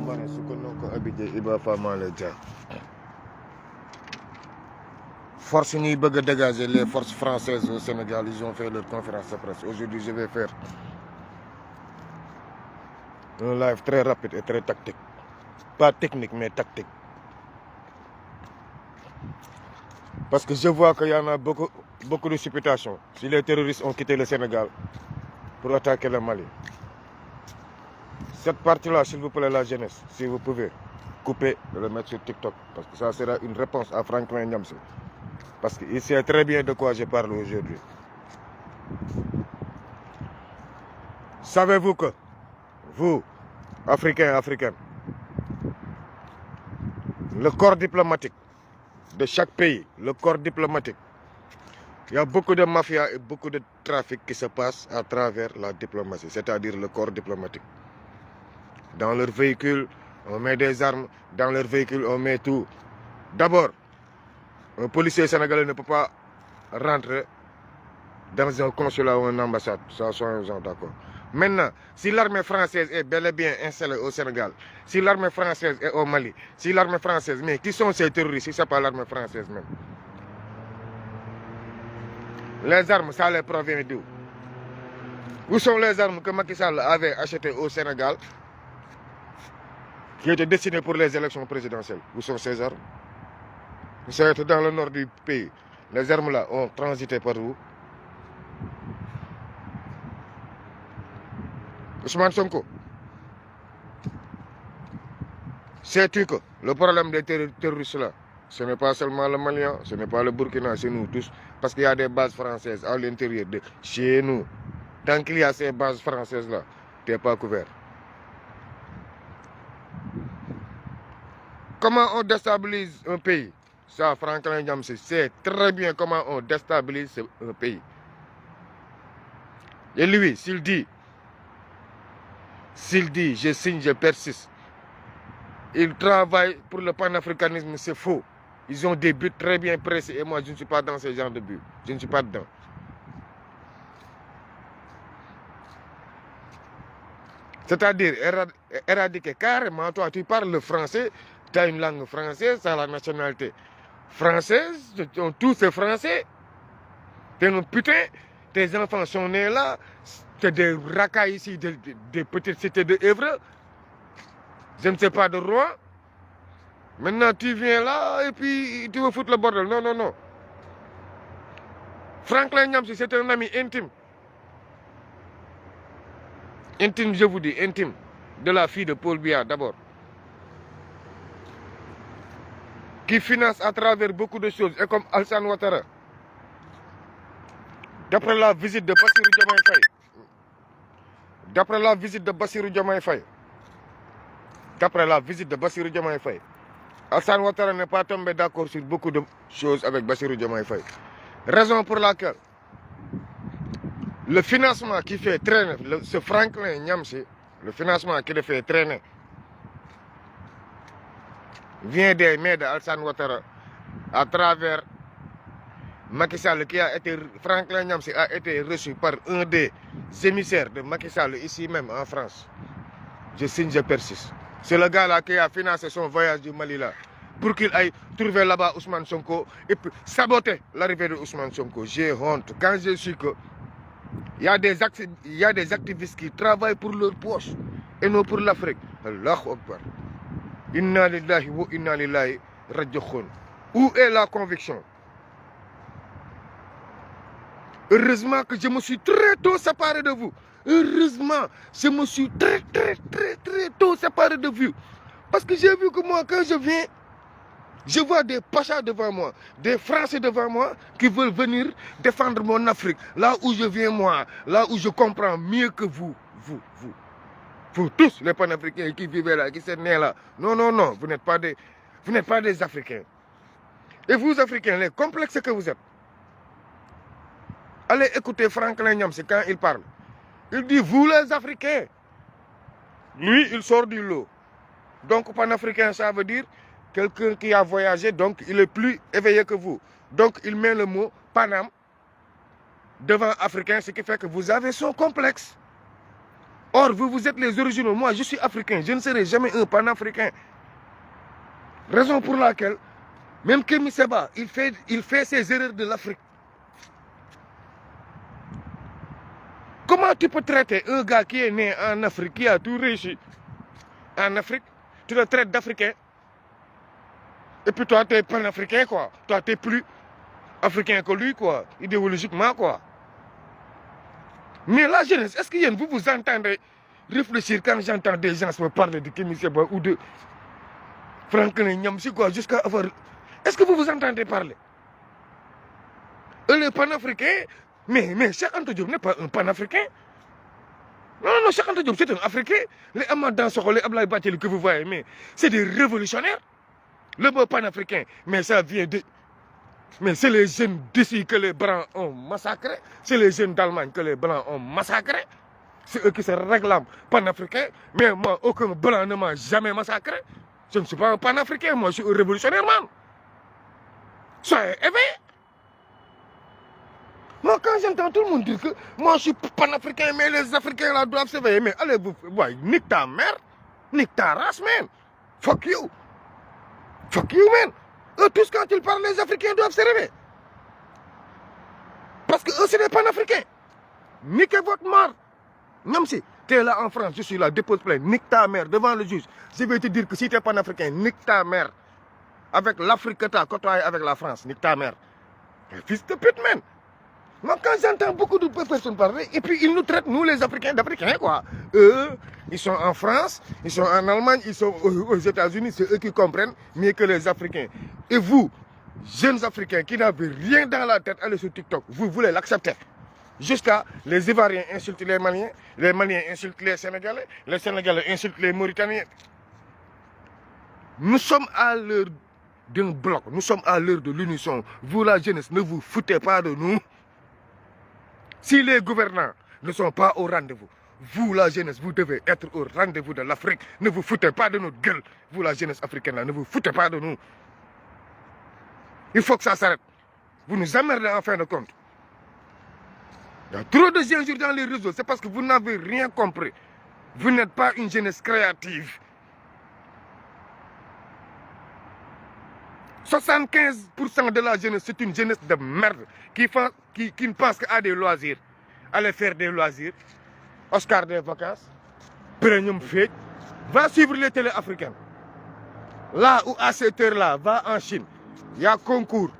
Mane Sukonoko Abidjan Iba Famale Dia. Force ñuy bëgg a dégager les forces françaises au Sénégal, ils ont fait leur conférence de presse. Aujourd'hui, je vais faire un live très rapide et très tactique. Pas technique, mais tactique. Parce que je vois qu'il y en a beaucoup de supputations. Si les terroristes ont quitté le Sénégal pour attaquer le Mali. Cette partie-là, s'il vous plaît, la jeunesse, si vous pouvez, couper et le mettre sur TikTok. Parce que ça sera une réponse à Franklin Nyamsi. Parce qu'il sait très bien de quoi je parle aujourd'hui. Savez-vous que, vous, Africains, Africaines, le corps diplomatique de chaque pays, le corps diplomatique, il y a beaucoup de mafia et beaucoup de trafic qui se passe à travers la diplomatie, c'est-à-dire le corps diplomatique. Dans leur véhicule, on met des armes, dans leur véhicule, on met tout. D'abord, un policier sénégalais ne peut pas rentrer dans un consulat ou une ambassade, ça soyons d'accord. Maintenant, si l'armée française est bel et bien installée au Sénégal, si l'armée française est au Mali, si l'armée française, mais qui sont ces terroristes si ce n'est pas l'armée française même? Les armes, ça les provient d'où? Où sont les armes que Macky Sall avait achetées au Sénégal qui étaient destinées pour les élections présidentielles? Où sont ces armes? C'est dans le nord du pays. Les armes là ont transité par où? Ousmane Sonko, sais-tu que le problème des terroristes là, ce n'est pas seulement le Malien, ce n'est pas le Burkina, c'est nous tous. Parce qu'il y a des bases françaises à l'intérieur de chez nous. Tant qu'il y a ces bases françaises là, tu n'es pas couvert. Comment on déstabilise un pays? Ça, Franklin Nyamsi sait très bien comment on déstabilise un pays. Et lui, s'il dit, je signe, je persiste, il travaille pour le panafricanisme, c'est faux. Ils ont des buts très bien précis et moi, je ne suis pas dans ce genre de buts. Je ne suis pas dedans. C'est-à-dire éradiquer carrément, toi, tu parles le français, tu as une langue française, tu as la nationalité française, tous ces français. T'es un putain, tes enfants sont nés là, c'est des racailles ici, des petites cités de Évreux. Je ne sais pas de Rouen. Maintenant, tu viens là et puis tu veux foutre le bordel. Non, non, non. Franklin Nyamsi, c'est un ami intime. Intime, je vous dis, intime. De la fille de Paul Biya, d'abord. Qui finance à travers beaucoup de choses. Et comme Alassane Ouattara. D'après la visite de Bassirou Diomaye Faye. D'après la visite de Bassirou Diomaye Faye. D'après la visite de Bassirou Diomaye Faye. Alassane Ouattara n'est pas tombé d'accord sur beaucoup de choses avec Bassirou Diomaye Faye. Raison pour laquelle le financement qui fait traîner, ce Franklin Nyamsi, le financement qui le fait traîner, vient des mains d'Alassane Ouattara à travers Macky Sall qui a été, Franklin Nyamsi a été reçu par un des émissaires de Macky Sall ici même en France. Je signe, je persiste. C'est le gars là qui a financé son voyage du Mali là pour qu'il aille trouver là-bas Ousmane Sonko et puis saboter l'arrivée de Ousmane Sonko. J'ai honte quand je suis que il y a des activistes qui travaillent pour leur poche et non pour l'Afrique. Allahu Akbar. Inna lillahi wa inna lillahi raji'un. Où est la conviction? Heureusement que je me suis très tôt séparé de vous. Heureusement, je me suis très tôt séparé de vous. Parce que j'ai vu que moi, quand je viens, je vois des pachas devant moi, des Français devant moi qui veulent venir défendre mon Afrique. Là où je viens moi, là où je comprends mieux que vous. Vous tous, les panafricains qui vivent là, qui sont nés là. Non, non, non, vous n'êtes pas des Africains. Et vous, Africains, les complexes que vous êtes. Allez écouter Franklin Nyamsi quand il parle. Il dit, vous les Africains. Lui, il sort du lot. Donc, panafricain, ça veut dire quelqu'un qui a voyagé, donc il est plus éveillé que vous. Donc, il met le mot Panam devant Africain, ce qui fait que vous avez son complexe. Or, vous êtes les originaux. Moi, je suis africain. Je ne serai jamais un panafricain. Raison pour laquelle, même Kémy Séba, il fait ses erreurs de l'Afrique. Comment tu peux traiter un gars qui est né en Afrique, qui a tout réussi en Afrique, tu le traites d'Africain, et puis toi, tu es panafricain, quoi. Toi, tu es plus africain que lui, quoi, idéologiquement, quoi. Mais la jeunesse, est-ce que vous vous entendez réfléchir quand j'entends des gens me parler de Kémy Séba ou de Franklin Nyamsi, quoi, jusqu'à avoir... Est-ce que vous vous entendez parler? Les panafricains, mais Cheikh Anta Diop n'est pas un panafricain. Non, Cheikh Anta Diop, c'est un Africain. Les Amadan Sokho, les Ablaye Bathily que vous voyez, mais c'est des révolutionnaires. Le mot panafricain, mais ça vient de... Mais c'est les jeunes d'ici que les Blancs ont massacré. C'est les jeunes d'Allemagne que les Blancs ont massacré. C'est eux qui se réclament panafricains. Mais moi, aucun Blanc ne m'a jamais massacré. Je ne suis pas un panafricain, moi je suis un révolutionnaire, man. Soyez éveillés. Moi, quand j'entends tout le monde dire que moi je suis panafricain, mais les Africains là doivent s'éveiller. Mais allez, vous, ouais, nique ta mère, nique ta race, man. Fuck you. Fuck you, man. Eux, tous quand ils parlent, les Africains doivent se réveiller. Parce que eux, c'est des panafricains. Niquez votre mort. Même si tu es là en France, je suis là, dépose plainte, nique ta mère devant le juge. Je vais te dire que si tu es panafricain, nique ta mère. Avec l'Afrique que tu as côtoyé avec la France, nique ta mère. Fils de pute, man. Moi, quand j'entends beaucoup de personnes parler, et puis ils nous traitent, nous les Africains, d'Africains, quoi. Eux, ils sont en France, ils sont en Allemagne, ils sont aux États-Unis, c'est eux qui comprennent mieux que les Africains. Et vous, jeunes Africains qui n'avez rien dans la tête, allez sur TikTok, vous voulez l'accepter. Jusqu'à les Ivoiriens insultent les Maliens insultent les Sénégalais insultent les Mauritaniens. Nous sommes à l'heure d'un bloc, nous sommes à l'heure de l'unisson. Vous, la jeunesse, ne vous foutez pas de nous. Si les gouvernants ne sont pas au rendez-vous, vous, la jeunesse, vous devez être au rendez-vous de l'Afrique. Ne vous foutez pas de notre gueule. Vous, la jeunesse africaine, là, ne vous foutez pas de nous. Il faut que ça s'arrête. Vous nous emmerdez en fin de compte. Il y a trop de injures dans les réseaux. C'est parce que vous n'avez rien compris. Vous n'êtes pas une jeunesse créative. 75% de la jeunesse, c'est une jeunesse de merde qui ne pense qu'à des loisirs. Aller faire des loisirs, Oscar des vacances, Premium Fête, va suivre les télés africaines. Là où à cette heure-là, va en Chine, il y a concours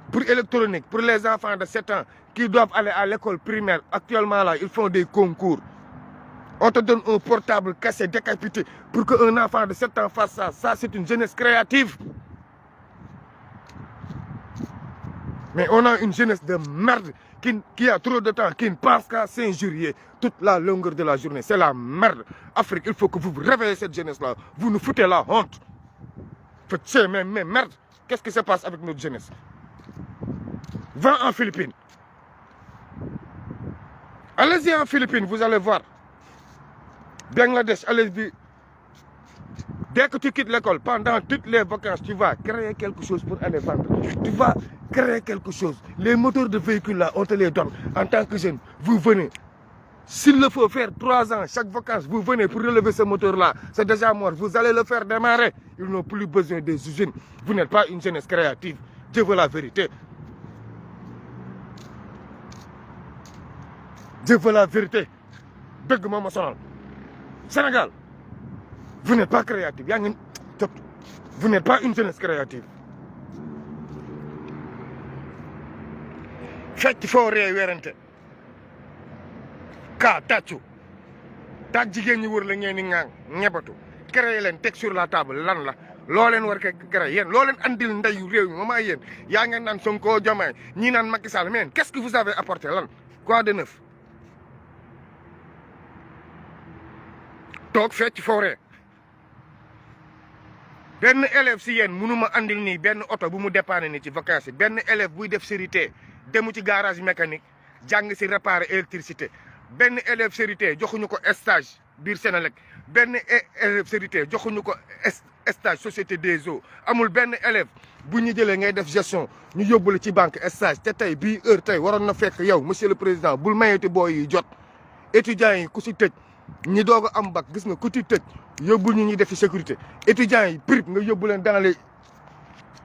pour électronique, pour les enfants de 7 ans qui doivent aller à l'école primaire. Actuellement là, ils font des concours. On te donne un portable cassé, décapité, pour qu'un enfant de 7 ans fasse ça. Ça, c'est une jeunesse créative. Mais on a une jeunesse de merde qui a trop de temps, qui ne pense qu'à s'injurier toute la longueur de la journée. C'est la merde. Afrique, il faut que vous réveillez cette jeunesse-là. Vous nous foutez la honte. Faites mais merde. Qu'est-ce qui se passe avec notre jeunesse? Va en Philippines. Allez-y en Philippines, vous allez voir. Bangladesh, allez-y. Dès que tu quittes l'école, pendant toutes les vacances, tu vas créer quelque chose pour aller vendre. Tu vas créer quelque chose. Les moteurs de véhicules là, on te les donne. En tant que jeune, vous venez. S'il le faut faire 3 ans, chaque vacances, vous venez pour relever ce moteur-là. C'est déjà mort. Vous allez le faire démarrer. Ils n'ont plus besoin des usines. Vous n'êtes pas une jeunesse créative. Dieu veut la vérité. Dieu veut la vérité. Dëgg moo ma sonal. Sénégal, vous n'êtes pas créatif. Vous n'êtes pas une jeunesse créative. Fecc foo ree werante. Ka tàccu. Taag jigéen ñi wër la ngeen ni ŋaang ñebatu. Créé leen teg sur la table lan la. Loo leen war a créé yéen loo leen andil ndeyu réew mi mama yéen yaa ngeen naan Sonko Diomaye ñii naan Macky Sall mais qu'est-ce que vous avez apporté lan quoi de neuf. toog fecc fooree benn élève si yéen mënuma andil nii benn oto bu mu dépanné ni ci vacances yi benn élève buy def sérité demu ci garage mécanique jàng si réparer électricité benn élève sérité joxuñu ko stage biir Sénélec benn élève sérité joxuñu ko stage société des eaux amul benn élève bu ñu jëlee ngay def gestion ñu yóbbu la ci banque stage te tey bii heure tey waroon na fekk yow monsieur le président bul mayeti booy yi jot étudiants yi ku si tëj ñi doog a am bac gis nga ku ci tëj yóbbu ñu ñuy defi sécurité étudiants yi prip nga yóbbu leen dans les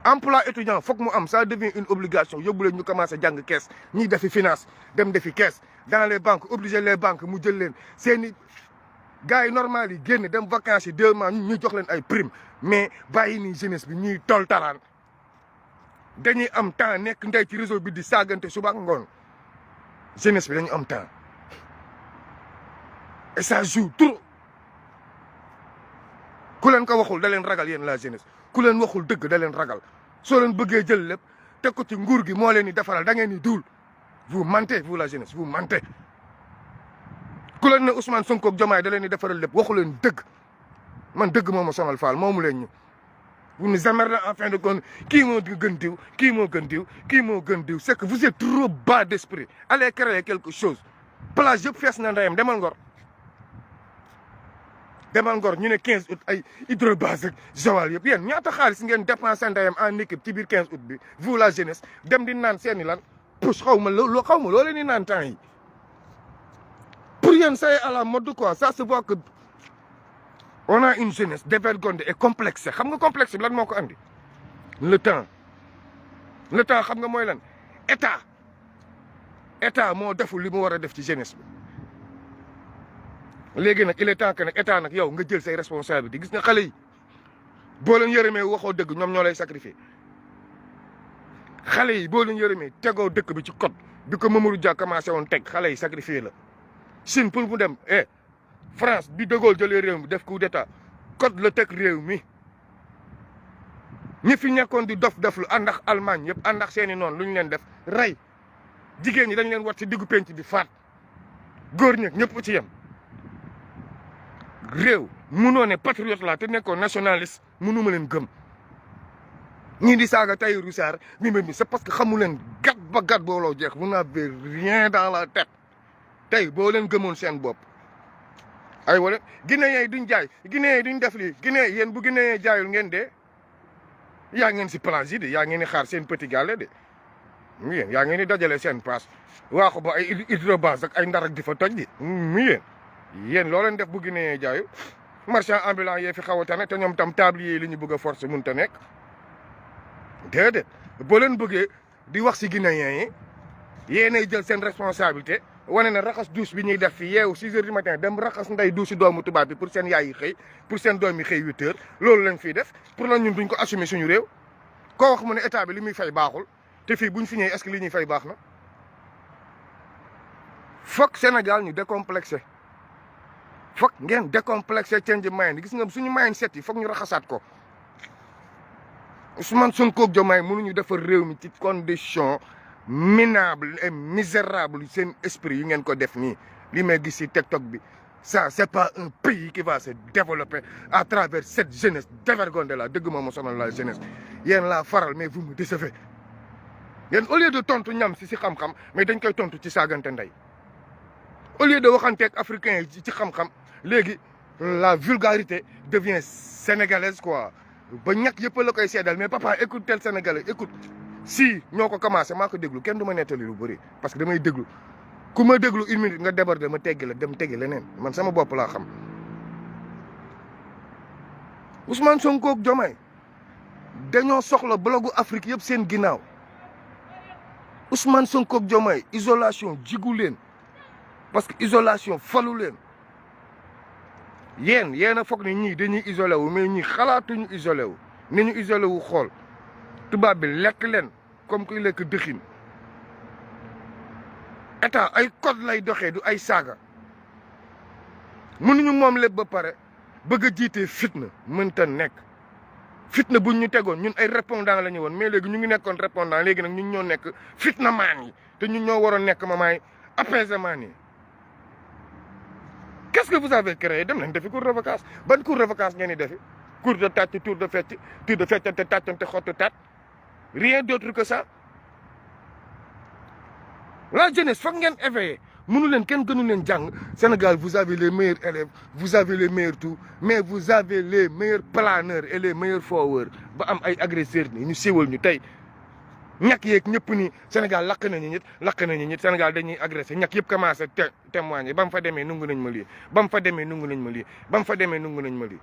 emploi étudiant foog mu am ça devient une obligation yóbbu leen ñu commencé jàng kees ñiy defi finance dem defi kees dans les banques obligé les banques mu jël leen seeni gars yi normal yi génn dem vacances yi 2 mois ñu jox leen ay prime mais bàyyi nii jeunesse bi ñuy tol talaan dañuy am temps nekk ndey ci réseau bi di saagante suba ak ngoon jeunesse bi dañu am temps et ça joue trop ku leen ko waxul da leen ragal yéen la jeunesse ku leen waxul dëgg da leen ragal soo leen bëggee jël lépp teg ko ci nguur gi moo leen di defaral da ngeen di duul vous mentez vous la jeunesse vous mentez ku leen ne Ousmane Sonko ak Diomaye da leen di defaral lépp waxu leen dëgg man dëgg moo ma sonal Fall moomu leen ñu vous nous emmerdez en fin de compte kii moo gën diw kii moo gën diw kii moo gën diw c'est que vous êtes trop bas d'esprit allez créer quelque chose plage yëpp fees na ndeyam demal Ngor ñu ne 15 août ay hydrobase ak Joal yëpp yéen ñaata xaalis ngeen dépensé ndeyam en équipe ci biir 15 août bi vous la jeunesse dem di naan seeni lan push xaw ma loo leen di naan temps yi pour yéen ça est à la mode quoi ça se voit que on a une jeunesse dévergondée et complexée xam nga complexe bi lan moo ko andi le temps xam nga mooy lan état moo deful li mu war a def ci jeunesse bi léegi nag il est temps que nag état nag yow nga jël say responsabilités gis nga xale yi boo leen yërëmee waxoo dëgg ñoom ñoo lay sacrifier xale yi boo leen yërëmee tegoo dëkk bi ci code bi ko Mamadou Dia commencé woon teg xale yi sacrifier la Chine pour mu dem France bi De Gaulle jëlee réew mi def coup d'état code la teg réew mi ñi fi nekkoon di dof lu ànd ak Allemagne yëpp ànd ak seeni noonu lu ñu leen def rey jigéen ñi dañ leen wat ci diggu penc bi faat góor ñeeg ñëpp ci yem réew munoo ne patriote la te nekkoon nationaliste munuma leen gëm ñii di saaga Tahirou Sarr mi c'est parce que xamu leen gat ba gat booloo jeex vous n'avez rien dans la tête tey boo leen gëmoon seen bopp ay wala Guinéen yi duñ jaay Guinéen yi duñ def lii Guinéen yéen bu Guinéen jaayul ngeen dee yaa ngeen si plage yi de yaa ngeen di xaar seen petit gàlle de mu yéen yaa ngeen di dajale seen paas waaxu ba ay hydrobase ak ay ndar ak di fa toj di mu yéen loo leen def bu Guinéen jaayu marchand ambulant yee fi xaw a tane te ñoom tam tablier yi li ñu bëgg a force mun ta nekk déedéet boo leen bëggee di wax si Guinéen yi yéenay jël seen responsabilité wane na raxas douche bi ñuy def fi yeewu 6 heures du matin dem raxas nday douche doomu tubaab bi pour seen yaay yi xëy pour seen doom yi xëy 8 heures loolu lañ fiy def pour lan ñun duñ ko assumer suñu réew koo wax mu ne état bi li muy fay baaxul te fii buñ fi ñëwee est-ce que li ñuy fay baax na foog Sénégal ñu décomplexé foog ngeen décomplexé change mind gis nga suñu mindset yi foog ñu raxasaat ko Ousmane Sonko ak Diomaye mënuñu defar réew mi ci condition minable et misérable seen esprit yi ngeen ko def nii li may gis ci TikTok bi ça c'est pas un pays qui va se développer à travers cette jeunesse dévergondée là dëgg moom ma sonal la jeunesse yéen laa faral mais vous me décevez yéen au lieu de tontu ñam si xam-xam mais dañ koy tontu ci saagante ndey au lieu de waxanteeg africain yi ci xam-xam léegi la vulgarité devient sénégalaise quoi ba ñàkk yëpp la koy seedal mais papa écoute tel sénégalais écoute si ñoo ko commencé maa ko déglu kenn du ma nettali lu bëri parce que damay déglu ku ma déglu 1 minute nga déborder ma teggi la dem teggi leneen man sama bopp laa xam Ousmane Sonko ak Diomaye dañoo soxla blogu Afrique yëpp seen ginnaaw Ousmane Sonko ak Diomaye isolation jigu leen parce que isolation falu leen yéen a foog ni ñii dañuy isolé wu mais ñii xalaatuñu isolé wu ni ñu isolé wu xool tubaab bi lekk leen comme kuy lekk dëxin état ay code lay doxee du ay saaga mënuñu moom lépp ba pare bëgg a jiitee fitna mënta nekk fitna buñ ñu tegoon ñun ay répondant la ñu woon mais léegi ñu ngi nekkoon répondant léegi nag ñun ñoo nekk fitna maan yi te ñun ñoo waroon nekk mamaay apaisement yi qu'est-ce que vous avez créé dem nañ defi cours de vacances ban cours de vacances ngeen di defi cours de tàcc tour de fecc tour de feccante tàccante xottu tat rien d'autre que ça la jeunesse foog ngeen éveillé mënu leen kenn gënu leen jàng Sénégal vous avez les meilleurs élèves vous avez les meilleurs tout mais vous avez les meilleurs planeurs et les meilleurs fooweurs ba am ay agresseurs ni ñu siiwal ñu tey ñàkk yeeg ñëpp ni Sénégal lakk nañu ñit Sénégal dañuy agressé ñàkk yëpp commencé témoigner ba mu fa demee nungu nañ ma lii ba mu fa demee nungu nañ ma lii ba mu fa demee nungu nañ ma lii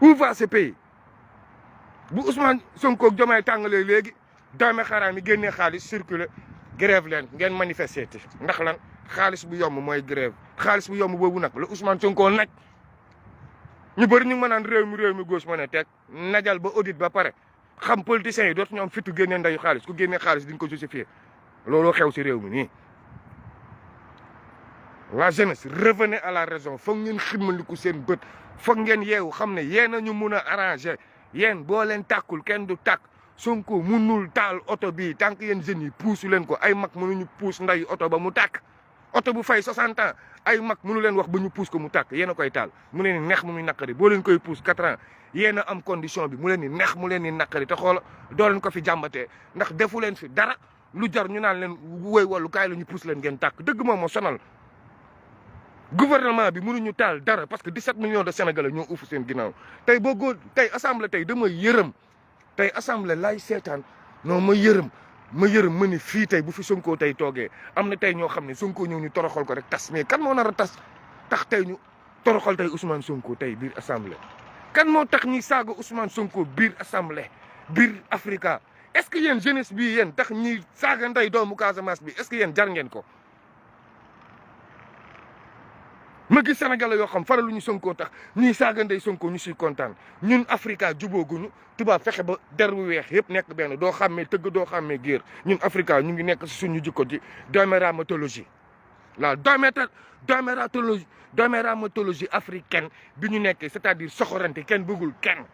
où va ce pays bu Ousmane Sonko ak Diomaye tàngalee léegi doomi xaraam yi génnee xaalis circulé grève leen ngeen manifester ndax lan xaalis bu yomb mooy grève xaalis bu yomb boobu nag la Ousmane Sonko naj ñu bëri ñu mën naan réew mi gauche mën a teg najal ba audit ba pare xam politiciens yi dootu ñoom fitu génnee ndayu xaalis ku génnee xaalis di nga ko justifier looloo xew si réew mi nii la jeunesse revenez à la raison foog ngeen ximaliku seen bët foog ngeen yeewu xam ne yéen a ñu mun a arranger yéen boo leen tàkkul kenn du tàkk Sonko munul taal oto bii tant que yéen jeunes yi puusu leen ko ay mag mënuñu puus ndayu oto ba mu tàkk oto bu fay 60 ans ay mag mënu leen wax ba ñu puus ko mu tàkk yéen a koy taal mu leen ni neex mu muy naqari boo leen koy puus 4 ans yéen a am condition bi mu leen ni neex mu leen ni naqari te xoola doo leen ko fi jàmbatee ndax defu leen fi dara lu jar ñu naan leen woy wallu kaay la ñu puus leen ngeen tàkk dëgg moom moo sonal gouvernement bi mënuñu taal dara parce que 17 millions de Sénégalais ñoo ufu seen ginnaaw tey boo góor tey assemblée tey dama yërëm tey assemblée laay seetaan non ma yërëm ma ni fii tey bu fi Sonko tey toogee am na tey ñoo xam ne Sonko ñëw ñu toroxal ko rek tas mais kan moo nar a tas tax tey ñu toroxal tey Ousmane Sonko tey biir assemblée kan moo tax ñi saaga Ousmane Sonko biir assemblée biir Africa est-ce que yéen jeunesse bii yéen tax ñi saaga ndey doomu Casamance bi est-ce que yéen jar ngeen ko ma gis Sénégalais yoo xam faraluñu Sonko tax ñuy saaga ndey Sonko ñu siy kontaan ñun Africa jubóoguñu tubaab fexe ba der bu weex yëpp nekk benn doo xàmmee tëgg doo xàmmee géer ñun Africa ñu ngi nekk si suñu jikko ji doméramatologie la doméramatologie africaine bi ñu nekkee c'est-à-dire soxorante kenn bëggul kenn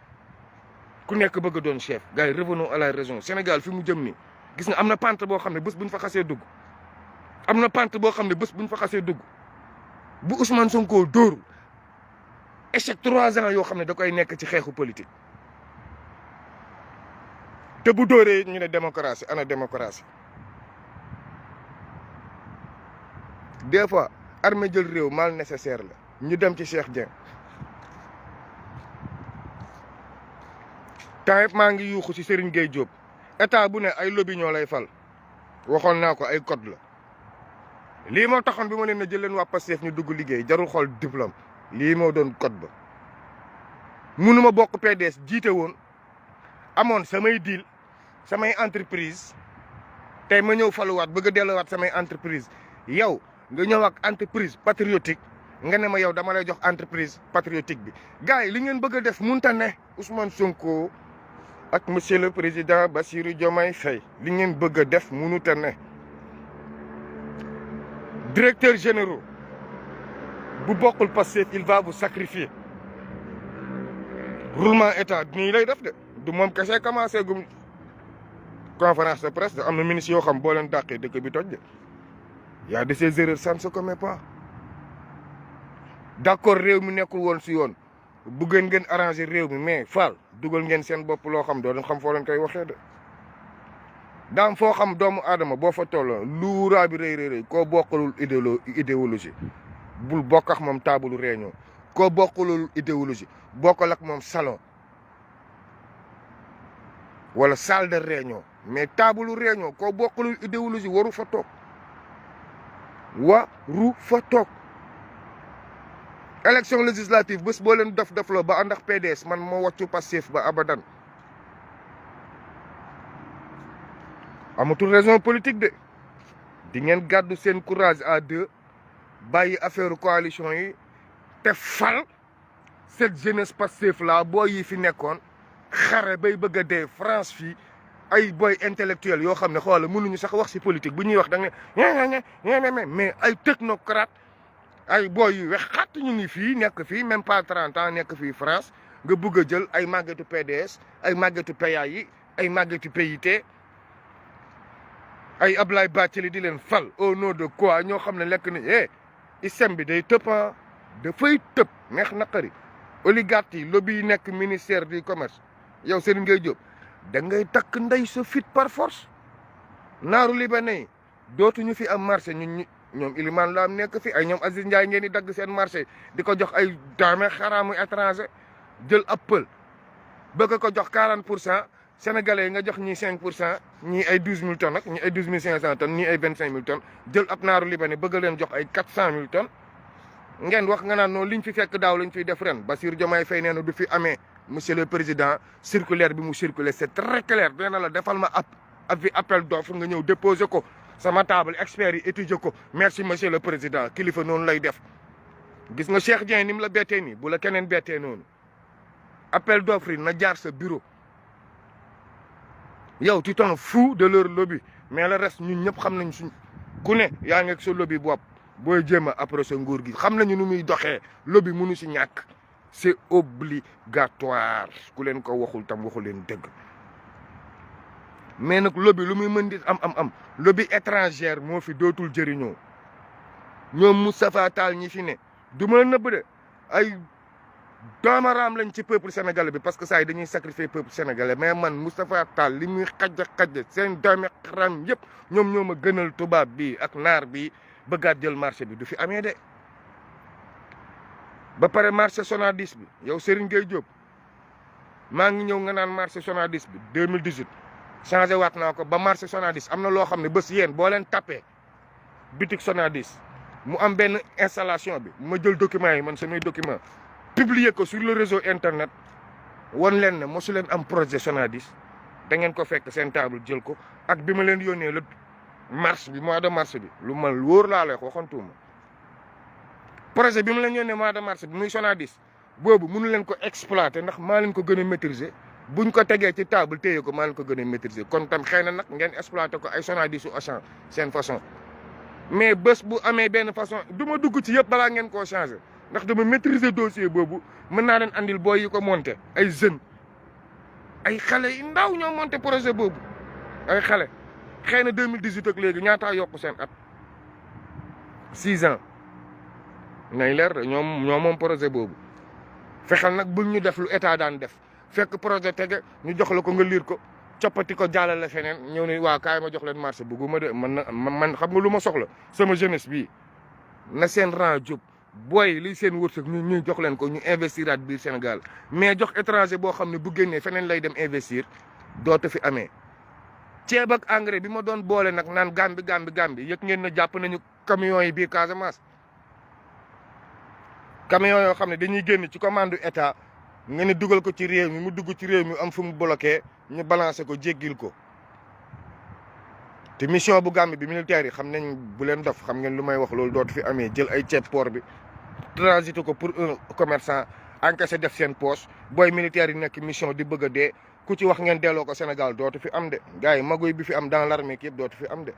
ku nekk bëgg a doon chef gars yi revenons à la raison Sénégal fi mu jëm ni gis nga am na pante boo xam ne bés bu ñu fa xasee dugg am na pante boo xam ne bés bu ñu fa xasee dugg bu Ousmane Sonko dóoru échec 3 ans yoo xam ne da koy nekk ci xeexu politique te bu dóoree ñu ne démocratie ana démocratie des fois armée jël réew mal nécessaire la ñu dem ci Cheikh Dieng temps yëpp maa ngi yuuxu ci Serigne Gueye Diop état bu ne ay lobby ñoo lay fal waxoon naa ko ay code la lii moo taxoon bi ma leen ne jël leen waa Pastef ñu dugg liggéey jarul xool diplôme lii moo doon code ba munuma bokk PDS jiite woon amoon samay deal samay entreprise tey ma ñëw faluwaat bëgg a delluwaat samay entreprise yow nga ñëw ak entreprise patriotique nga ne ma yow dama lay jox entreprise patriotique bi gars yi li ngeen bëgg a def munta ne Ousmane Sonko ak monsieur le président Bassirou Diomaye Faye li ngeen bëgg a def munuta ne directeur généraux bu bokkul Pastef il va vous sacrifier roulement état nii lay def de du moom kese commencé gum conférence de presse am na ministre yoo xam boo leen dàqee dëkk bi toj de y a de ces erreurs ça ne se commet pas d'accord réew mi nekkul woon si yoon bu ngeen arranger réew mi mais faal dugal ngeen seen bopp loo xam doo leen xam foo leen koy waxee de daam foo xam doomu aadama boo fa toll luuraa bi rëy koo bokkalul idéologie bul bokk ak moom taabalu réunion koo bokkalul idéologie bokkal ak moom salon wala salle de réunion mais taabalu réunion koo bokkalul idéologie waru fa toog élection législative bés boo leen def la ba ànd ak PDS man moo wàccu Pastef ba abadan amatul raison politique de di ngeen gàddu seen courage à deux bàyyi affaire coalition yi te fal cette jeunesse Pastef là booy yi fi nekkoon xare bay bëgg a dee France fii ay boy intellectuel yoo xam ne xoola mënuñu sax wax si politique bu ñuy wax da nga ne mais ay technocrate ay boy yu wex xatt ñu ngi fii nekk fii même pas 30 ans nekk fii France nga bëgg a jël ay màggetu PDS ay màggetu PA yi ay màggetu PIT ay Ablaye Bathily di leen fal au nom de quoi ñoo xam ne lekk ni ISEM bi day tëb dafay tëb neex naqari oligarque yi lobby yi nekk ministère du commerce yow Serigne Gueye Diop da ngay takk ndey sa fit par force naaru libanais yi dootuñu fi am marché ñoom Ilimane Lam nekk fi ay ñoom Aziz Ndiaye ngeen di dagg seen marché di ko jox ay daame xaraamu étranger jël ab pël bëgg ko jox 40% sénégalais yi nga jox ñii 5%, ñii ay 12000 tonnes ak ñii ay 12500 tonnes, ñii ay 25000 tonnes jël ab naaru libanais bëgg leen jox ay 400000 tonnes ngeen wax nga naan noonu liñ fi fekk daaw lañ fiy def ren Bassirou Diomaye Faye nee na du fi amee monsieur le président circulaire bi mu circulé c'est très clair nee na la defal ma avis appel d'offre nga ñëw déposer ko sama table experts yi étudier ko merci monsieur le président kilifa noonu lay def. gis nga Cheikh Dieng ni mu la bettee nii bu la keneen bettee noonu appel d'offre yi na jaar sa bureau yow tu t'en fous de leur lobby mais le reste ñun ñëpp xam nañ suñ ku ne yaa ngi ak sa lobby bopp booy jéem a approché nguur gi xam nañu nu muy doxee lobby mënu si ñàkk c'est obligatoire ku leen ko waxul tam waxu leen dëgg mais nag lobby lu muy mën di am lobby étrangère moo fi dootul jëriñoo ñoom Moustapha Tall ñi fi ne du ma la nëbb de ay doomaraam lañ ci peuple sénégalais bi parce que saa yi dañuy sacrifier peuple sénégalais mais man Moustapha Tall li muy xajja seen doomi xaram yëpp ñoom ñoo ma gënal tubaab bi ak naar bi bëggaat jël marché bi du fi amee de. ba pare marché Sonadis bi yow Serigne Gueye Diop maa ngi ñëw nga naan marché Sonadis bi 2018 changé waat naa ko ba marché Sonadis am na loo xam ne bés yéen boo leen tapé boutique Sonadis mu am benn installation bi ma jël document yi man samay document publier ko sur le réseau internet won leen ne mosu leen am projet Sonadis da ngeen ko fekk seen table jël ko ak bi ma leen yónnee le mars bi mois de mars bi lu ma wóor laa lay waxoon projet bi ma leen yónnee mois de mars bi muy Sonadis boobu mënu leen ko exploiter ndax maa leen ko gën a maîtriser buñ ko tegee ci table téye ko maa leen ko gën a maîtriser kon tam xëy na nag ngeen exploiter ko ay Sonadis su Auchan seen façon mais bés bu amee benn façon du ma dugg ci yëpp balaa ngeen koo changer ndax dama maîtriser dossier boobu mën naa leen andil booy yi ko monter ay jeunes ay xale yu ndaw ñoo monter projet boobu ay xale xëy na 2018 ak léegi ñaataa yokk seen at 6 ans nay leer de ñoom moom projet boobu fexeel nag buñ ñu def lu état daan def fekk projet tege ñu jox la ko nga liir ko coppati ko jàllale feneen ñëw ne waa kaay ma jox leen marché bëgguma de man xam nga lu ma soxla sama jeunesse bii na seen rang jub booy li seen wërsëg ñu jox leen ko ñu investiraat biir Sénégal mais jox étranger boo xam ne bu génnee feneen lay dem investir dootu fi amee. ceeb ak engrais bi ma doon boole nag naan Gambie yëg ngeen na jàpp nañu camions yi biir Casamance camions yoo xam ne dañuy génn ci commande état nga ne dugal ko ci réew mi mu dugg ci réew mi am fu mu bloqué ñu balancé ko jéggil ko te mission bu Gambie bi militaire yi xam nañ bu leen dof xam ngeen lu may wax loolu dootu fi amee jël ay ceeb port bi transité ko pour un commerçant encaissé def seen poche booy militaire yi nekk mission di bëgg a dee ku ci wax ngeen delloo ko Sénégal dootu fi am de gars yi magoy bi fi am dans l'armée ki yëpp dootu fi am de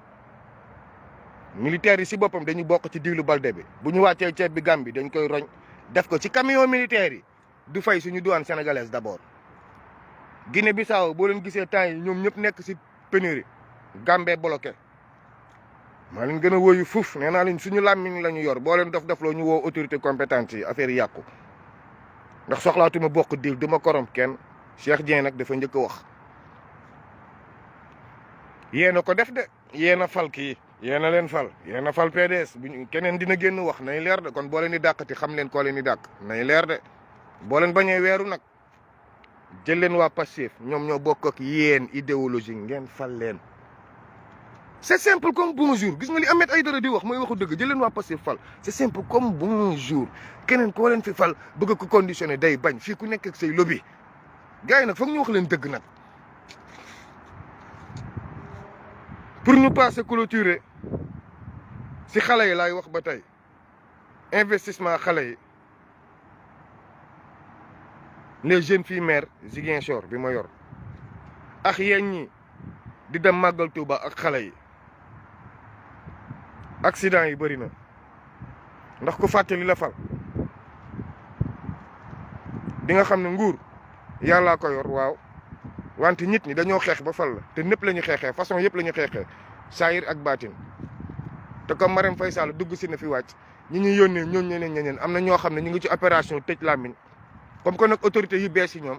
militaires yi si boppam dañu bokk ci diilu balde bi bu ñu wàccee ceeb bi Gambie dañ koy roñ def ko ci camion militaires yi du fay suñu douane sénégalaise d'abord Guinée Bissau boo leen gisee temps yi ñoom ñëpp nekk si pénurie Gambie bloqué maa leen gën a wóoyu fuuf nee naa leen suñu làmmiñ la ñu yor boo leen def loo ñu woo autorité compétente yi affaire yi yàqu ndax soxlaatuma bokk diil du ma korom kenn Cheikh Dieng nag dafa njëkk a wax yéen a ko def de yéen a fal kii yéen a leen fal yéen a fal PDS buñ keneen dina génn wax nay leer de kon boo leen di dàqati xam leen koo leen di dàq nay leer de boo leen bañee weeru nag jël leen waa Pastef ñoom ñoo bokk ak yéen idéologie ngeen fal leen c'est simple comme bonjour gis nga li Ahmed Aïdara di wax mooy waxu dëgg jël leen waa Pastef fal c'est simple comme bonjour keneen koo leen fi fal bëgg ko conditionné day bañ fii ku nekk ak say lobby gars yi nag foog ñu wax leen dëgg nag pour ñu passer clôturer si xale yi laay wax ba tey investissement xale yi les jeunes filles mères Ziguinchor bi ma yor ak yéen ñi di dem màggal Touba ak xale yi accident yi bëri na ndax ku fàtte li la fal di nga xam ne nguur yàllaa ko yor waaw wante nit ñi dañoo xeex ba fal la te ñëpp la ñu xeexee façon yëpp la ñu xeexee saayir ak baatin te comme Marème Faye Sall dugg si na fi wàcc ñi ñuy yónnee ñooñu ñeneen am na ñoo xam ne ñu ngi ci opération tëj làmmiñ comme que nag autorité yu bees yi ñoom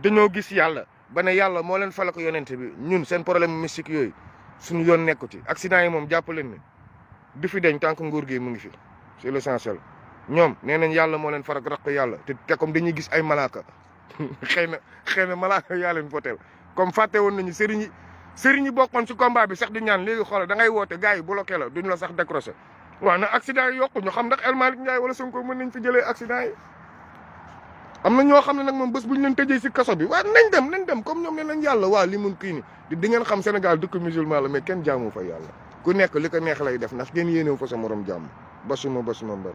dañoo gis yàlla ba ne yàlla moo leen fal ko yonent bi ñun seen problème mystique yooyu suñu yoon nekku ci accident yi moom jàpp leen ne du fi deñ tant que nguur gi mu ngi fi c'est l'essentiel ñoom nee nañ yàlla moo leen farak raq yàlla te comme dañuy gis ay malaaka xëy na malaaka yaa leen poteel comme fàtte woon nañu sëriñ yi bokkoon si combat bi sax di ñaan léegi xoolal da ngay woote gars yi bloqué la duñ la sax décroché waaw na accident yi yokku ñu xam ndax El Malick Ndiaye wala Sonko mën nañ fi jëlee accident yi am na ñoo xam ne nag moom bés bu ñu leen tëjee si kaso bi waaw nañ dem comme ñoom ne nañ yàlla waa li mun kii ni di ngeen xam Sénégal dëkk musulman la mais kenn jaamu fa yàlla ku nekk li ko neex lay def ndax ngeen yéenew fa sa morom jàmm basuma mbër